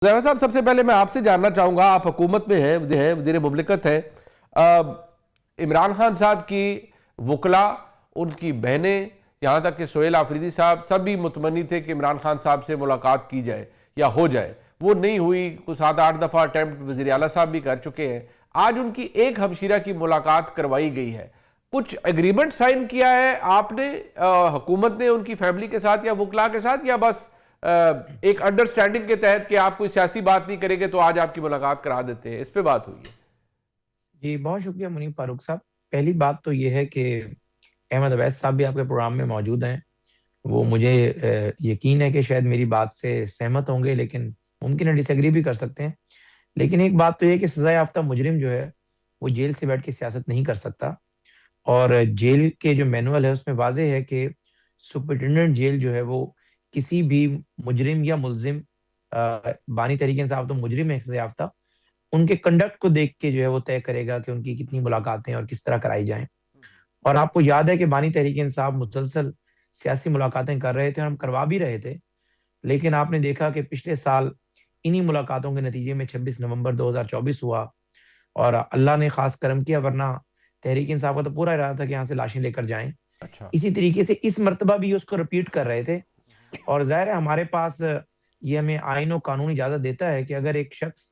ज़ैफ़र साहब, सबसे पहले मैं आपसे जानना चाहूँगा, आप हुकूमत में हैं, वज़ीर मुमलिकत हैं। इमरान खान साहब की वकला, उनकी बहनें, यहाँ तक कि सोहेल आफरीदी साहब, सब भी मुतमनी थे कि इमरान खान साहब से मुलाकात की जाए या हो जाए। वो नहीं हुई। कुछ 7-8 दफ़ा अटैम्प्ट वज़ीर आला साहब भी कर चुके हैं। आज उनकी एक हमशीरा की मुलाकात करवाई गई है। कुछ एग्रीमेंट साइन किया है आपने, हुकूमत ने, उनकी फैमिली के साथ या वकला के साथ, या बस एक अंडरस्टैंडिंग के तहत कि आप कोई सियासी बात नहीं करेंगे तो आज आपकी मुलाकात करा देते हैं? इस पे बात हुई है। जी, बहुत शुक्रिया मुनीब फारूक साहब। पहली बात तो ये है कि अहमद अवैस साहब भी आपके प्रोग्राम में मौजूद हैं। वो मुझे यकीन है कि शायद मेरी बात से सहमत होंगे, लेकिन मुमकिन है डिसएग्री भी कर सकते हैं। लेकिन एक बात तो ये है कि सजा याफ्ता मुजरिम जो है, वो जेल से बैठ के सियासत नहीं कर सकता। और जेल के जो मैनुअल है उसमें वाज़ेह है कि सुपरिटेंडेंट जेल जो है वो किसी भी मुजरिम या मुल्जिम, बानी तरीके इंसाफ तो मुजरिम है सजा याफ्ता, उनके कंडक्ट को देख के जो है वो तय करेगा कि उनकी कितनी मुलाकातें और किस तरह कराई जाएं। और आपको याद है कि बानी तहरीक इंसाफ मुसलसल सियासी मुलाकातें कर रहे थे और हम करवा भी रहे थे। लेकिन आपने देखा कि पिछले साल इन्हीं मुलाकातों के नतीजे में 26 नवंबर 2024 हुआ और अल्लाह ने खास करम किया, वरना तहरीक इंसाफ का तो पूरा इरादा था कि यहाँ से लाशें लेकर जाएं। अच्छा। इसी तरीके से इस मर्तबा भी उसको रिपीट कर रहे थे। और जाहिर है हमारे पास ये हमें आईन और कानून इजाजत देता है कि अगर एक शख्स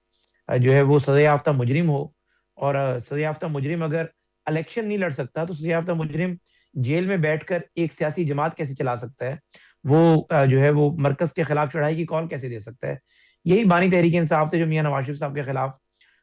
जो है वो सजा याफ्ता मुजरिम हो और सजा याफ्ता मुजरिम अगर इलेक्शन नहीं लड़ सकता, तो सजा याफ्ता मुजरिम जेल में बैठकर एक सियासी जमात कैसे चला सकता है? वो जो है वो मरकज के खिलाफ चढ़ाई की कॉल कैसे दे सकता है? यही बानी तहरीक इंसाफ थे जो मियां नवाज शरीफ साहब के खिलाफ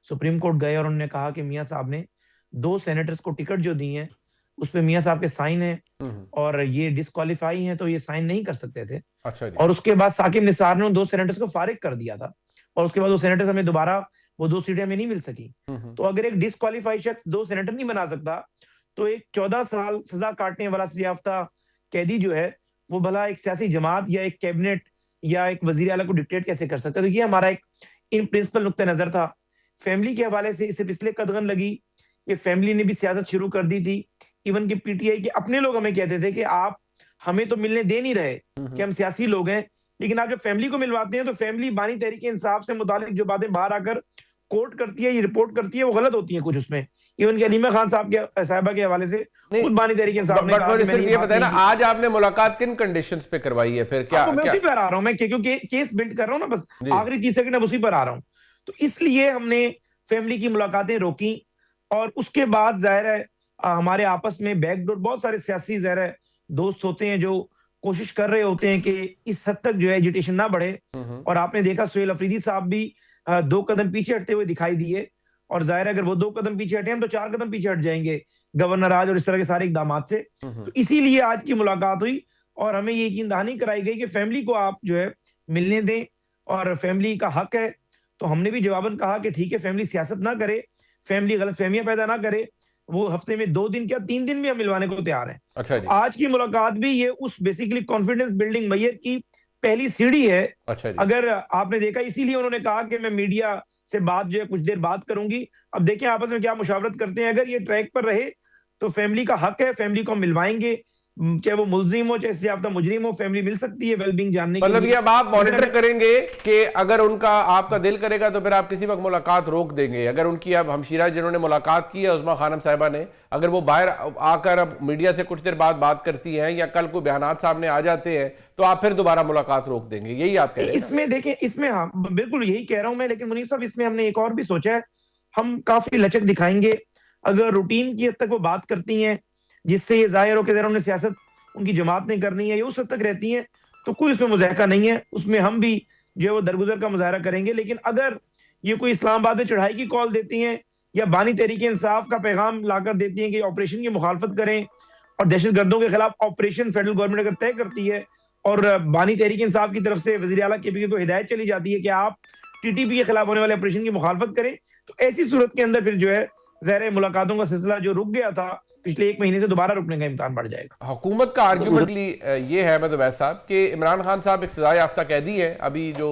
सुप्रीम कोर्ट गए और उन्होंने कहा कि मियां साहब ने 2 सेनेटर्स को टिकट जो दी है उस पे मियां साहब के साइन है हम्म। और ये डिस्क्वालीफाई हैं, तो ये साइन नहीं कर सकते थे। अच्छा जी। और उसके बाद साकिब निसार ने उन 2 सेनेटर्स को फारिग कर दिया था और उसके बाद वो सेनेटर्स हमें दोबारा वो 2 सीटें हमें नहीं मिल सकी। हम्म। तो अगर एक डिस्क्वालीफाई शख्स 2 सेनेटर नहीं बना सकता, तो एक 14 साल सजा काटने वाला सजायाफ्ता कैदी जो है वो भला एक सियासी जमात या एक कैबिनेट या एक वजीर आला को डिक्टेट कैसे कर सकता है? तो ये हमारा एक इन प्रिंसिपल नुक्ता नजर था। फैमिली के हवाले से इसे पिछले कदगन लगी, ये फैमिली ने भी सियासत शुरू कर दी थी। इवन के पीटीआई के अपने लोग हमें कहते थे कि आप हमें तो मिलने दे नहीं रहे कि हम सियासी लोग हैं, लेकिन आप जब फैमिली को मिलवाते हैं तो फैमिली बानी तहरीक इंसाफ से मुतालिक जो बातें बाहर आकर कोर्ट करती है, ये रिपोर्ट करती है, वो गलत होती है कुछ उसमें। इवन के अलीमा खान साहब के साहिबा के हवाले से नहीं, खुद बानी तहरीक इंसाफ ने बट कहा कि मुझे मैंने सिर्फ ये ये बात बताया ना, नहीं की। आज आपने मुलाकात किन कंडीशंस पे करवाई है? फिर क्या आपको मैं क्या? उसी पर आ रहा हूँ, मैं क्योंकि केस बिल्ड कर रहा हूँ ना, बस जी। आखिरी 30 सेकंड अब उसी पर आ रहा हूँ। तो इसलिए हमने फैमिली की मुलाकातें रोकी और उसके बाद जाहिर है हमारे आपस में बैकडोर बहुत सारे सियासी जाहिर है दोस्त होते हैं जो कोशिश कर रहे होते हैं कि इस हद तक जो है एजिटेशन ना बढ़े। हम्म। और आपने देखा सोहेल अफरीदी साहब भी 2 कदम पीछे हटते हुए दिखाई दिए। और जाहिर है अगर वो 2 कदम पीछे हटे हम तो 4 कदम पीछे हट जाएंगे गवर्नर आज और इस तरह के सारे इकदाम से। तो इसीलिए आज की मुलाकात हुई और हमें ये यकीन दहानी कराई गई कि फैमिली को आप जो है मिलने दें और फैमिली का हक है। तो हमने भी जवाबन कहा कि ठीक है, फैमिली सियासत ना करे, फैमिली गलत फहमियां पैदा ना करे, वो हफ्ते में 2 दिन क्या 3 दिन भी हम मिलवाने को तैयार हैं। अच्छा तो जी। आज की मुलाकात भी ये उस बेसिकली कॉन्फिडेंस बिल्डिंग मैयर की पहली सीढ़ी है। अच्छा जी। अगर आपने देखा, इसीलिए उन्होंने कहा कि मैं मीडिया से बात जो है कुछ देर बात करूंगी। अब देखें आपस में क्या मुशावरत करते हैं। अगर ये ट्रैक पर रहे तो फैमिली का हक है, फैमिली को हम मिलवाएंगे, चाहे वो मुलजिम हो चाहे सियाफ्ता मुजरिम हो, फैमिली मिल सकती है वेलबींग जानने के मतलब ये लिए। अब आप लेकिन मॉनिटर अगर करेंगे कि अगर उनका आपका दिल करेगा तो फिर आप किसी वक्त मुलाकात रोक देंगे? अगर उनकी अब हमशीरा जिन्होंने मुलाकात की है उस्मा खानम साहिबा ने, अगर वो बाहर आकर अब मीडिया से कुछ देर बाद बात करती हैं या कल कोई बयानात सामने आ जाते हैं, तो आप फिर दोबारा मुलाकात रोक देंगे? यही आप कह रहे हैं ना? इसमें देखें, इसमें हाँ बिल्कुल यही कह रहा हूं मैं। लेकिन मुनीफ साहब, इसमें हमने एक और भी सोचा है, हम काफी लचक दिखाएंगे। अगर रूटीन की हद तक वो बात करती हैं जिससे ये जाहिर हो कि जरा उन्हें सियासत उनकी जमात ने करनी है, ये उस हद तक रहती हैं, तो कोई उसमें मुजाहका नहीं है, उसमें हम भी जो है वो दरगुजर का मुजाहरा करेंगे। लेकिन अगर ये कोई इस्लामाबाद में चढ़ाई की कॉल देती हैं या बानी तहरीक इंसाफ का पैगाम लाकर देती हैं कि ऑपरेशन की मुखालफत करें और दहशत गर्दों के खिलाफ ऑपरेशन फेडरल गवर्नमेंट अगर तय करती है और बानी तहरीक इंसाफ की तरफ से वजीर आला केपीके को हिदायत चली जाती है कि आप टीटीपी के खिलाफ होने वाले ऑपरेशन की मुखालफत करें, तो ऐसी सूरत के अंदर फिर जो है ज़ाहिर मुलाकातों का सिलसिला जो रुक गया था पिछले 1 महीने से, दोबारा रुकने का इम्कान बढ़ जाएगा। हुकूमत का आर्ग्यूमेंटली ये है मतलब वैस साहब कि इमरान खान साहब एक सजा याफ्ता कैदी है। अभी जो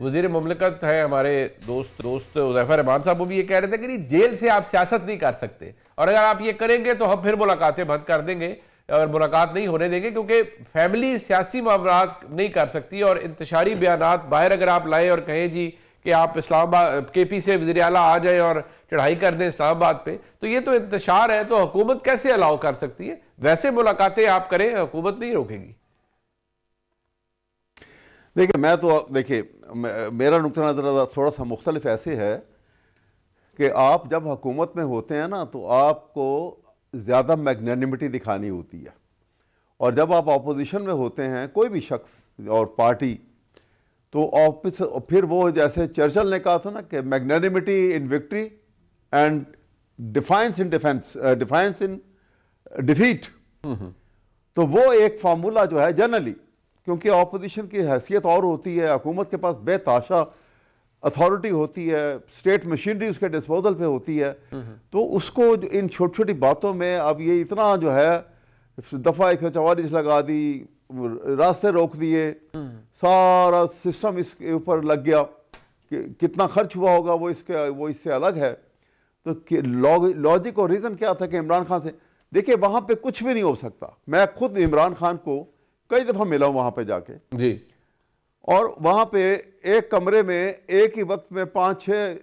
वजीर मुमलिकत है हमारे दोस्त दोस्त ज़ैफ़र रहमान साहब, वो भी ये कह रहे थे कि जेल से आप सियासत नहीं कर सकते और अगर आप ये करेंगे तो हम फिर मुलाकातें बंद कर देंगे और मुलाकात नहीं होने देंगे, क्योंकि फैमिली सियासी मामलात नहीं कर सकती और इंतशारी बयानात बाहर अगर आप लाएं और कहें जी कि आप इस्लामाबाद KP से वज़ीर आला आ जाए और चढ़ाई कर दें इस्लामाबाद पे, तो ये तो इंतशार है, तो हुकूमत कैसे अलाउ कर सकती है? वैसे मुलाकातें आप करें, हुकूमत नहीं रोकेगी। देखिए मेरा नुक्ता नज़र थोड़ा सा मुख्तलिफ ऐसे है कि आप जब हुकूमत में होते हैं ना तो आपको ज़्यादा मैग्नेनिमिटी दिखानी होती है, और जब आप अपोजिशन में होते हैं कोई भी शख्स और पार्टी, तो ऑफिस फिर वो जैसे चर्चिल ने कहा था ना कि magnanimity in victory and defines in defeat, तो वो एक फार्मूला जो है जनरली, क्योंकि अपोजिशन की हैसियत और होती है, हुकूमत के पास बेताशा अथॉरिटी होती है, स्टेट मशीनरी उसके डिस्पोजल पे होती है, तो उसको इन छोटी छोटी बातों में अब ये इतना जो है दफ़ा 144 लगा दी, रास्ते रोक दिए, सारा सिस्टम इसके ऊपर लग गया कि कितना खर्च हुआ होगा वो इससे अलग है। तो लॉजिक और रीज़न क्या था कि इमरान खान से, देखिए वहाँ पे कुछ भी नहीं हो सकता। मैं खुद इमरान खान को कई दफ़ा मिला हूँ वहाँ पे जाके जी, और वहाँ पे एक कमरे में एक ही वक्त में 5-6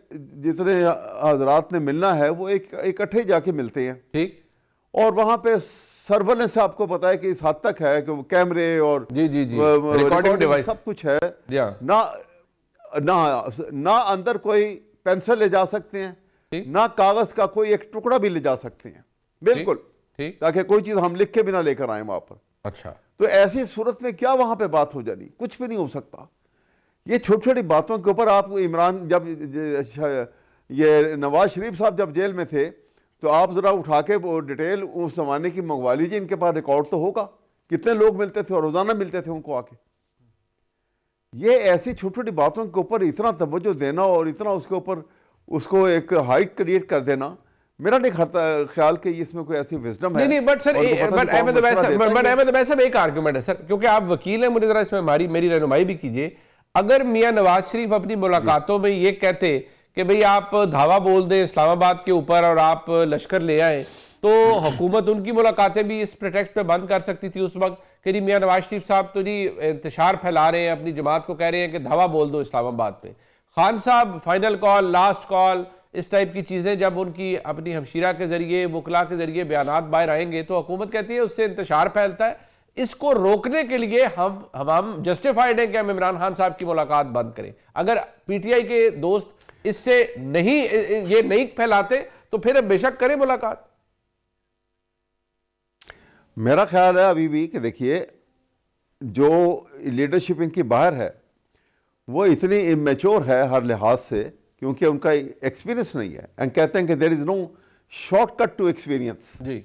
जितने हजरात ने मिलना है वो इकट्ठे जाके मिलते हैं। ठीक, और वहाँ पे सर्वेलेंस आपको पता है कि इस हद तक है कि वो कैमरे और जी, रिकॉर्डिंग डिवाइस सब कुछ है, हाँ। ना अंदर कोई पेंसिल ले जा सकते हैं, ना कागज का कोई एक टुकड़ा भी ले जा सकते हैं, बिल्कुल, ठीक, ताकि कोई चीज हम लिख के भी ना लेकर आए वहां पर। अच्छा, तो ऐसी सूरत में क्या वहां पे बात हो जानी, कुछ भी नहीं हो सकता। ये छोटी छोटी बातों के ऊपर आप इमरान जब ये नवाज शरीफ साहब जब जेल में थे तो आप जरा उठा के वो डिटेल उस जमाने की मंगवा लीजिए, इनके पास रिकॉर्ड तो होगा कितने लोग मिलते थे और रोजाना मिलते थे उनको आके। ये ऐसी छोटी छोटी बातों के ऊपर इतना तवज्जो देना और इतना उसके ऊपर उसको एक हाइट क्रिएट कर देना, मेरा नहीं ख्याल कि इसमें कोई ऐसी विजडम है। नहीं, but sir, but Ahmad Awais साहब एक आर्गुमेंट है सर, क्योंकि आप वकील हैं, मुझे जरा इसमें मेरी रहनुमाई भी कीजिए। अगर मियां नवाज शरीफ अपनी मुलाकातों में ये कहते कि भाई आप धावा बोल दें इस्लामाबाद के ऊपर और आप लश्कर ले आए, तो हुकूमत उनकी मुलाकातें भी इस प्रेटेक्स्ट पे बंद कर सकती थी उस वक्त कि जी मियां नवाज शरीफ साहब तो जी इंतशार फैला रहे हैं, अपनी जमात को कह रहे हैं कि धावा बोल दो इस्लामाबाद पे। खान साहब फाइनल कॉल, लास्ट कॉल, इस टाइप की चीज़ें जब उनकी अपनी हमशीरा के जरिए, वकला के जरिए बयानात बाहर आएंगे तो हुकूमत कहती है उससे इंतशार फैलता है। इसको रोकने के लिए हम जस्टिफाइड हैं कि हम इमरान खान साहब की मुलाकात बंद करें। अगर PTI के दोस्त इससे ये नहीं फैलाते तो फिर बेशक करें मुलाकात। मेरा ख्याल है अभी भी कि देखिए जो लीडरशिप इनकी बाहर है वो इतनी इमेच्योर है हर लिहाज से, क्योंकि उनका एक्सपीरियंस नहीं है, एंड कहते हैं कि there is no shortcut to experience. Ji,